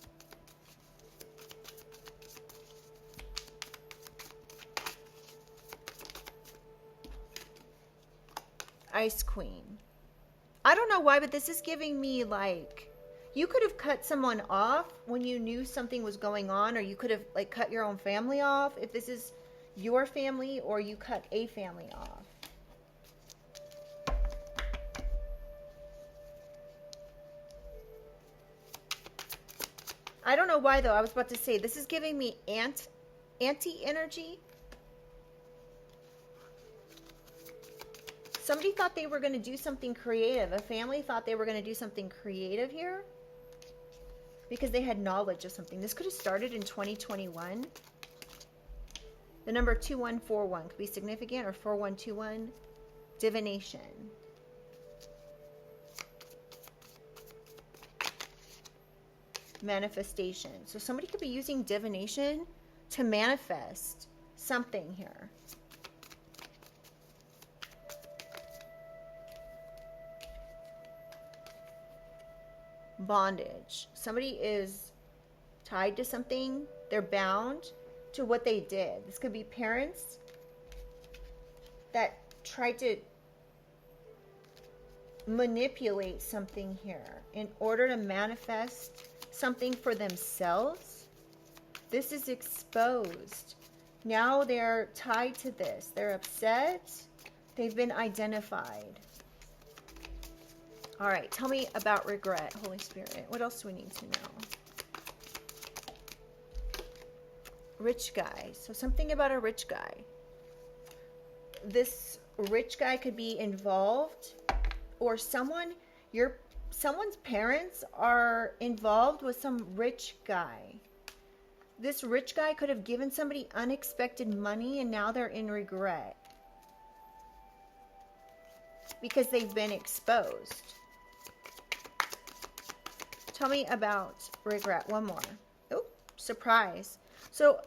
Ice Queen. I don't know why, but this is giving me like, you could have cut someone off when you knew something was going on, or you could have like cut your own family off if this is your family, or you cut a family off. I don't know why though. I was about to say this is giving me anti-energy. Somebody thought they were going to do something creative. A family thought they were going to do something creative here because they had knowledge of something. This could have started in 2021. The number 2141 could be significant, or 4121, divination. Manifestation. So somebody could be using divination to manifest something here. Bondage. Somebody is tied to something. They're bound to what they did. This could be parents that tried to manipulate something here in order to manifest something for themselves. This is exposed. Now they're tied to this. They're upset. They've been identified. All right, tell me about regret, Holy Spirit. What else do we need to know? Rich guy. So something about a rich guy. This rich guy could be involved, or someone's parents are involved with some rich guy. This rich guy could have given somebody unexpected money and now they're in regret because they've been exposed. Tell me about regret. One more. Oh, surprise. So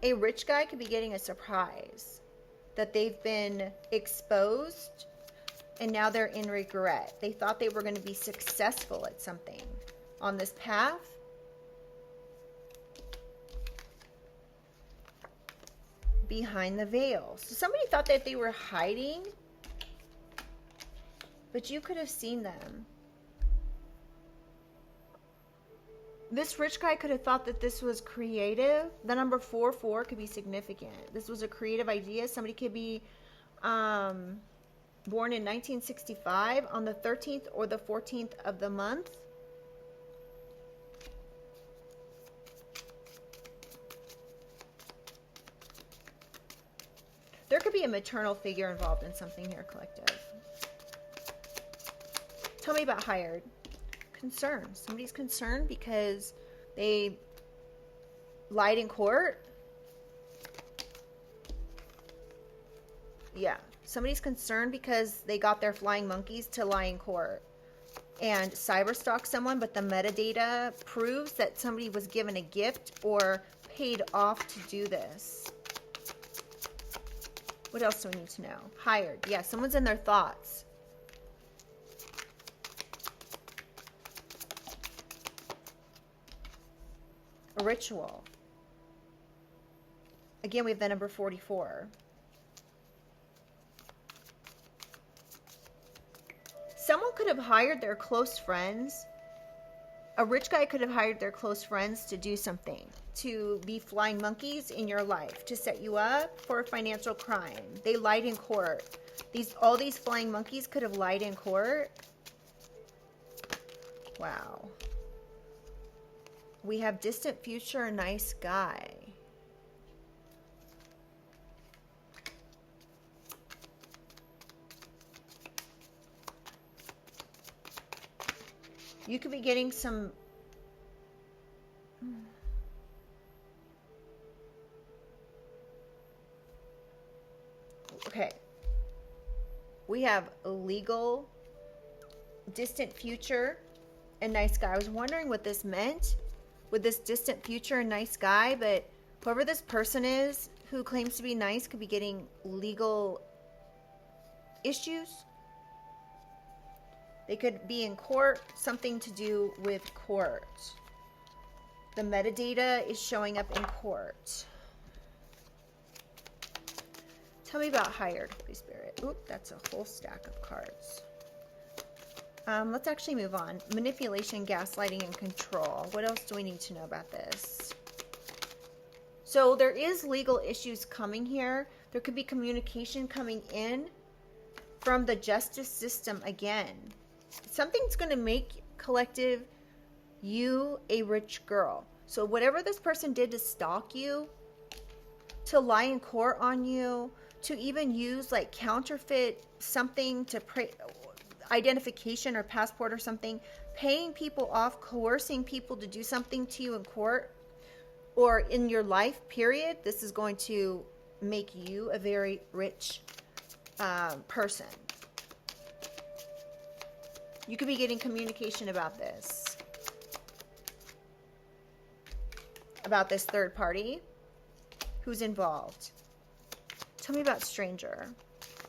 a rich guy could be getting a surprise that they've been exposed and now they're in regret. They thought they were going to be successful at something on this path. Behind the veil. So somebody thought that they were hiding, but you could have seen them. This rich guy could have thought that this was creative. The number 44 could be significant. This was a creative idea. Somebody could be born in 1965 on the 13th or the 14th of the month. be a maternal figure involved in something here, collective. Tell me about hired. Concern. Somebody's concerned because they lied in court. Yeah. Somebody's concerned because they got their flying monkeys to lie in court and cyberstalk someone, but the metadata proves that somebody was given a gift or paid off to do this. What else do we need to know? Hired. Yeah, someone's in their thoughts. A ritual. Again, we have the number 44. Someone could have hired their close friends. A rich guy could have hired their close friends to do something, to be flying monkeys in your life, to set you up for a financial crime. They lied in court. All these flying monkeys could have lied in court. Wow. We have distant future, nice guy. You could be getting some... Okay. We have illegal, distant future, and nice guy. I was wondering what this meant with this distant future and nice guy, but whoever this person is who claims to be nice could be getting legal issues. They could be in court, something to do with court. The metadata is showing up in court. Tell me about hired, Holy Spirit. Oop, that's a whole stack of cards. Let's actually move on. Manipulation, gaslighting, and control. What else do we need to know about this? So there is legal issues coming here. There could be communication coming in from the justice system again. Something's going to make collective you a rich girl. So whatever this person did to stalk you, to lie in court on you, to even use like counterfeit something to identification or passport or something, paying people off, coercing people to do something to you in court or in your life, period, this is going to make you a very rich person. You could be getting communication about this. About this third party who's involved. Tell me about stranger.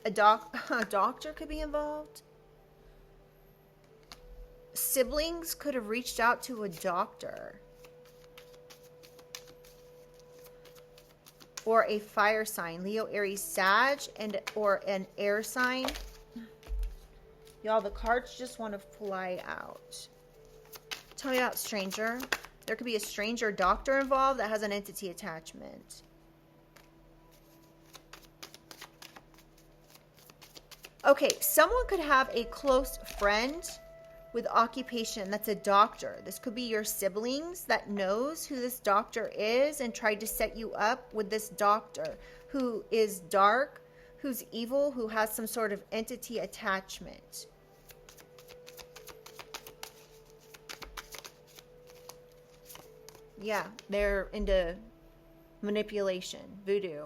A doctor could be involved. Siblings could have reached out to a doctor. Or a fire sign. Leo, Aries, Sag, or an air sign. Y'all, the cards just want to fly out. Tell me about stranger. There could be a stranger doctor involved that has an entity attachment. Okay, someone could have a close friend with occupation that's a doctor. This could be your siblings that knows who this doctor is and tried to set you up with this doctor who is dark, who's evil, who has some sort of entity attachment. Yeah, they're into manipulation, voodoo.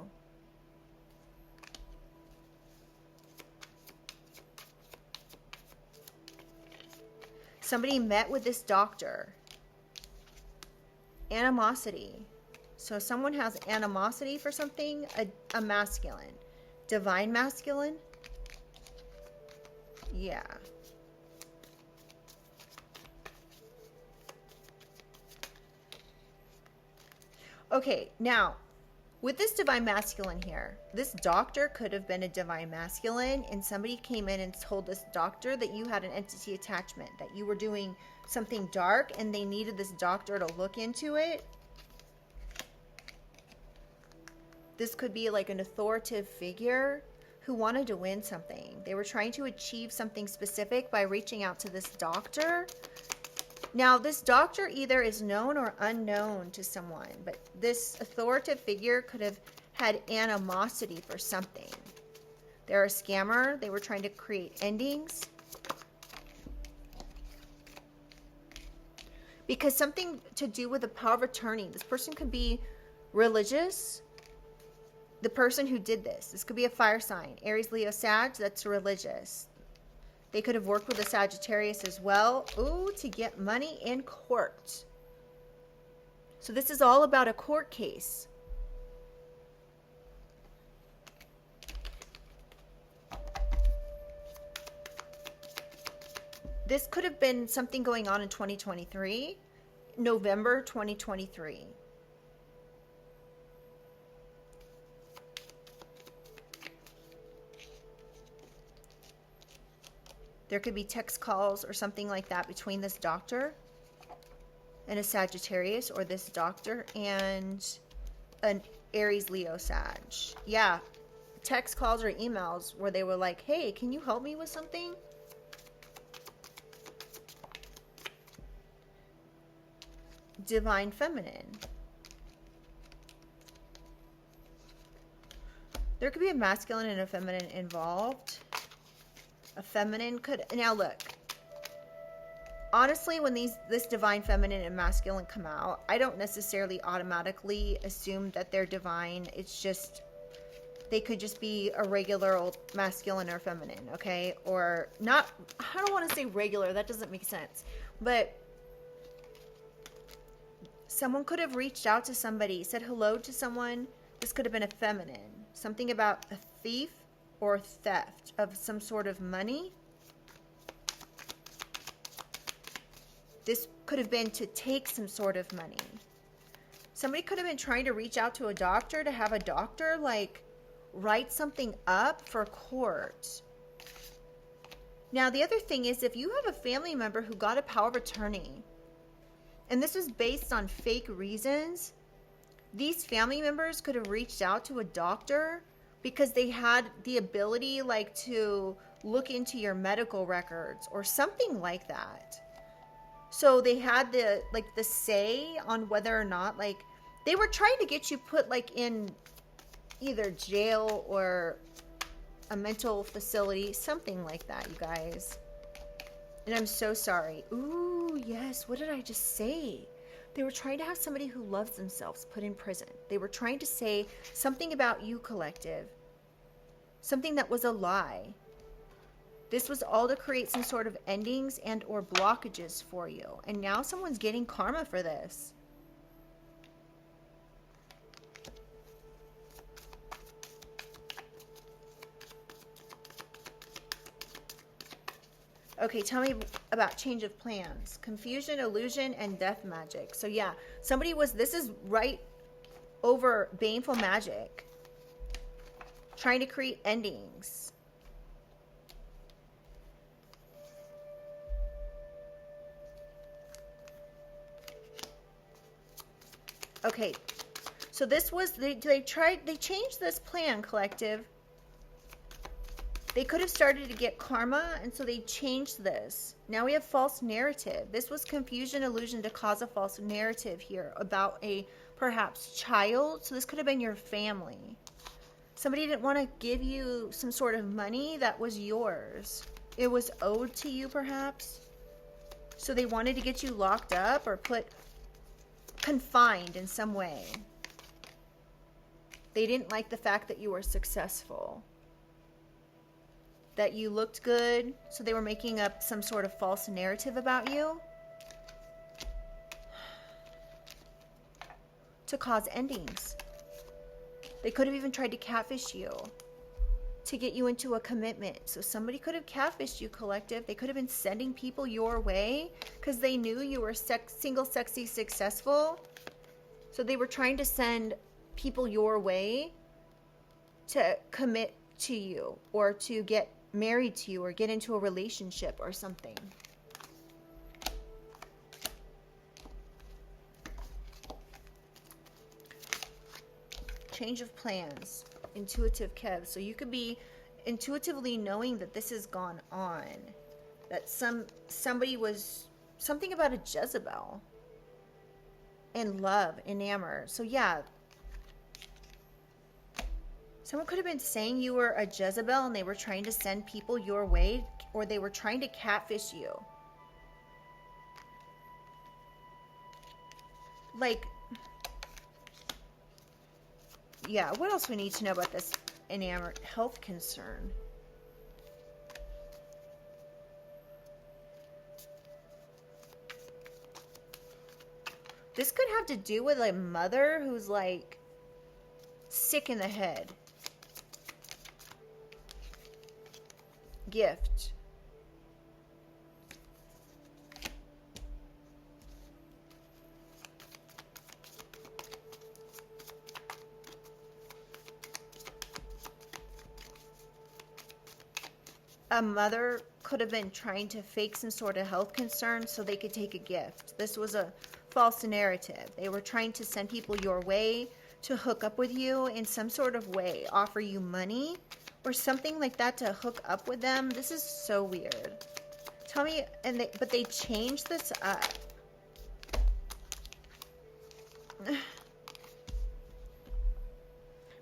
Somebody met with this doctor. Animosity. So someone has animosity for something, a masculine. Divine masculine? Yeah. Okay, now, with this divine masculine here, this doctor could have been a divine masculine, and somebody came in and told this doctor that you had an entity attachment, that you were doing something dark, and they needed this doctor to look into it. This could be like an authoritative figure who wanted to win something. They were trying to achieve something specific by reaching out to this doctor. Now, this doctor either is known or unknown to someone, but this authoritative figure could have had animosity for something. They're a scammer. They were trying to create endings. Because something to do with the power of attorney. This person could be religious. The person who did this could be a fire sign. Aries, Leo, Sag, that's religious. They could have worked with a Sagittarius as well. Ooh, to get money in court. So this is all about a court case. This could have been something going on in 2023, November 2023. There could be text calls or something like that between this doctor and a Sagittarius, or this doctor and an Aries, Leo, Sag. Yeah, text calls or emails where they were like, hey, can you help me with something? Divine Feminine. There could be a masculine and a feminine involved. A feminine could, now look, honestly, when this divine feminine and masculine come out, I don't necessarily automatically assume that they're divine. It's just, they could just be a regular old masculine or feminine, okay? Or not, I don't want to say regular, that doesn't make sense. But someone could have reached out to somebody, said hello to someone. This could have been a feminine. Something about a thief or theft of some sort of money. This could have been to take some sort of money. Somebody could have been trying to reach out to a doctor to have a doctor like write something up for court. Now the other thing is, if you have a family member who got a power of attorney, and this was based on fake reasons, these family members could have reached out to a doctor because they had the ability like to look into your medical records or something like that. So they had the say on whether or not, like, they were trying to get you put like in either jail or a mental facility, something like that, you guys. And I'm so sorry. Ooh, yes. What did I just say? They were trying to have somebody who loves themselves put in prison. They were trying to say something about you, collective. Something that was a lie. This was all to create some sort of endings and or blockages for you. And now someone's getting karma for this. Okay, tell me about change of plans. Confusion, illusion, and death magic. So yeah, this is right over baneful magic. Trying to create endings. Okay, so this was, they changed this plan, collective. They could have started to get karma, and so they changed this. Now we have false narrative. This was confusion, illusion to cause a false narrative here about a perhaps child. So this could have been your family. Somebody didn't want to give you some sort of money that was yours. It was owed to you perhaps. So they wanted to get you locked up or confined in some way. They didn't like the fact that you were successful, that you looked good, so they were making up some sort of false narrative about you to cause endings. They could have even tried to catfish you to get you into a commitment. So somebody could have catfished you, collective. They could have been sending people your way because they knew you were single, sexy, successful. So they were trying to send people your way to commit to you or to get married to you or get into a relationship or something. Change of plans. Intuitive Kev. So you could be intuitively knowing that this has gone on. That somebody was something about a Jezebel. In love, enamored. So yeah. Someone could have been saying you were a Jezebel and they were trying to send people your way, or they were trying to catfish you. Like, yeah, what else we need to know about this enamored health concern? This could have to do with a mother who's like sick in the head. Gift. A mother could have been trying to fake some sort of health concern so they could take a gift. This was a false narrative. They were trying to send people your way to hook up with you in some sort of way, offer you money or something like that to hook up with them. This is so weird. Tell me, but they changed this up.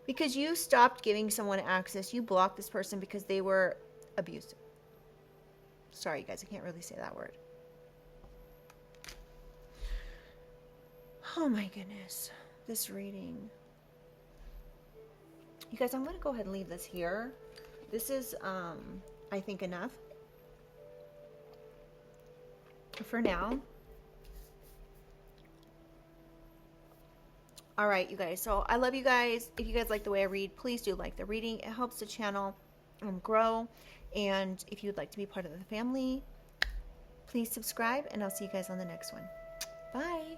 Because you stopped giving someone access. You blocked this person because they were abusive. Sorry, guys, I can't really say that word. Oh my goodness, this reading. You guys, I'm going to go ahead and leave this here. This is, I think, enough for now. All right, you guys. So I love you guys. If you guys like the way I read, please do like the reading. It helps the channel grow. And if you'd like to be part of the family, please subscribe. And I'll see you guys on the next one. Bye.